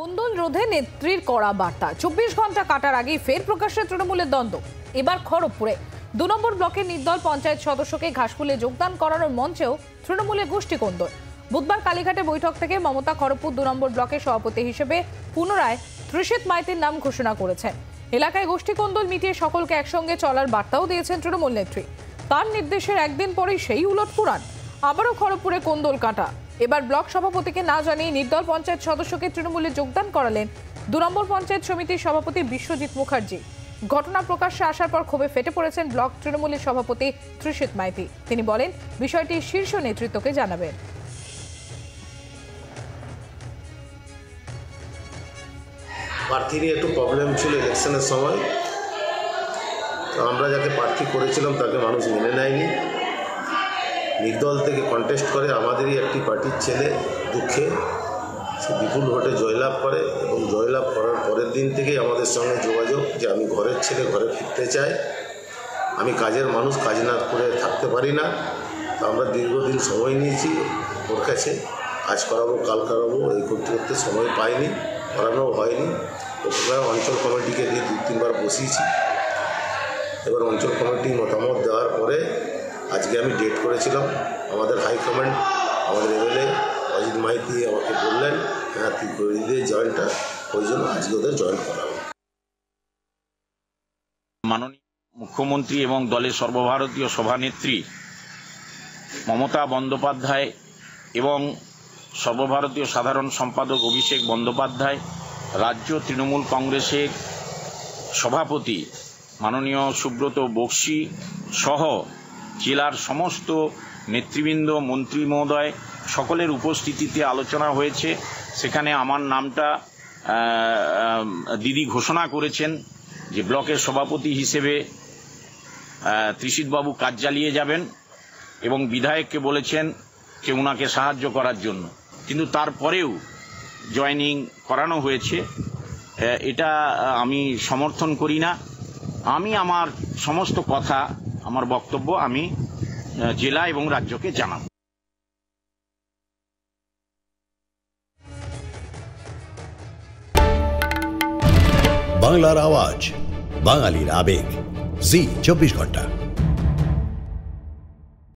কোন্দল রোধে নেত্রীর কড়া বার্তা। 24 ঘন্টা কাটার আগেই ফের প্রকাশ্যে তৃণমূলের দ্বন্দ্ব। এবার খড়গপুরে 2 নম্বর ব্লকের নির্দল পঞ্চায়েত সদস্যকে ঘাসফুলে যোগদান করানোর মঞ্চেও তৃণমূলের গোষ্ঠী কোন্দল। বুধবার কালীঘাটে বৈঠক থেকে মমতা খড়গপুর 2 নম্বর ব্লকের সভাপতি হিসেবে পুনরায় ত্রিশিত মাইতির নাম ঘোষণা করেছেন। এলাকায় গোষ্ঠী কোন্দল মিটিয়ে সকলকে একসঙ্গে চলার বার্তাও দিয়েছেন তৃণমূল নেত্রী। তার নির্দেশের একদিন পরেই সেই উলটপুরাণ, আবারও খড়গপুরে কোন্দল কাটা। এবার ব্লক সভাপতিকে না জানিয়ে নির্দল পঞ্চায়েত সদস্যকে তৃণমূলে যোগদান করালেন 2 নম্বর পঞ্চায়েত সমিতির সভাপতি বিশ্বজিৎ মুখার্জি। ঘটনা প্রকাশ্যে আসার পর ক্ষোভে ফেটে পড়েছেন ব্লক তৃণমূলের সভাপতি ত্রিশিত মাইতি। তিনি বলেন, বিষয়টি শীর্ষ নেতৃত্বকে জানাবেন। প্রার্থী নিয়ে একটু প্রবলেম ছিল ইলেকশনের সময়, তো আমরা যাকে প্রার্থী করেছিলাম তাকে মানুষ মেনে নেয়নি। নির্দল থেকে কন্টেস্ট করে আমাদেরই একটি পার্টির ছেলে দুঃখে সে বিপুল ভোটে জয়লাভ করে এবং জয়লাভ করার পরের দিন থেকেই আমাদের সঙ্গে যোগাযোগ যে আমি ঘরের ছেলে, ঘরে ফিরতে চাই, আমি কাজের মানুষ, কাজ না করে থাকতে পারি না। তো আমরা দীর্ঘদিন সময় নিয়েছি ওর কাছে, আজ করাবো কাল করাবো এই করতে করতে সময় পাইনি, করানো হয়নি। ওখানে অঞ্চল কমিটিকে দিয়ে 2-3 বার বসিয়েছি। এবার অঞ্চল কমিটি মতামত দেওয়ার পরে আজকে আমি ডেট করেছিলাম। আমাদের হাইকমান্ড, আমাদের এমএলএ অজিত মাইতি আমাকে বললেন, হ্যাঁ তুই করে দিয়ে জয়েন্টটা, ওই জন্য আজকে ওদের জয়েন করাবো। মাননীয় মুখ্যমন্ত্রী এবং দলের সর্বভারতীয় সভানেত্রী মমতা বন্দ্যোপাধ্যায় এবং সর্বভারতীয় সাধারণ সম্পাদক অভিষেক বন্দ্যোপাধ্যায়, রাজ্য তৃণমূল কংগ্রেসের সভাপতি মাননীয় সুব্রত বক্সী সহ জেলার সমস্ত নেতৃবৃন্দ, মন্ত্রী মহোদয় সকলের উপস্থিতিতে আলোচনা হয়েছে। সেখানে আমার নামটা দিদি ঘোষণা করেছেন যে ব্লকের সভাপতি হিসেবে ত্রিশিতবাবু কাজ চালিয়ে যাবেন এবং বিধায়ককে বলেছেন যে ওনাকে সাহায্য করার জন্য, কিন্তু তারপরেও জয়েনিং করানো হয়েছে। এটা আমি সমর্থন করি না। আমি আমার সমস্ত কথা, আমার বক্তব্য আমি জেলা এবং রাজ্যকে জানাব। বাংলার আওয়াজ, বাঙালির আবেগ, জি 24 ঘন্টা।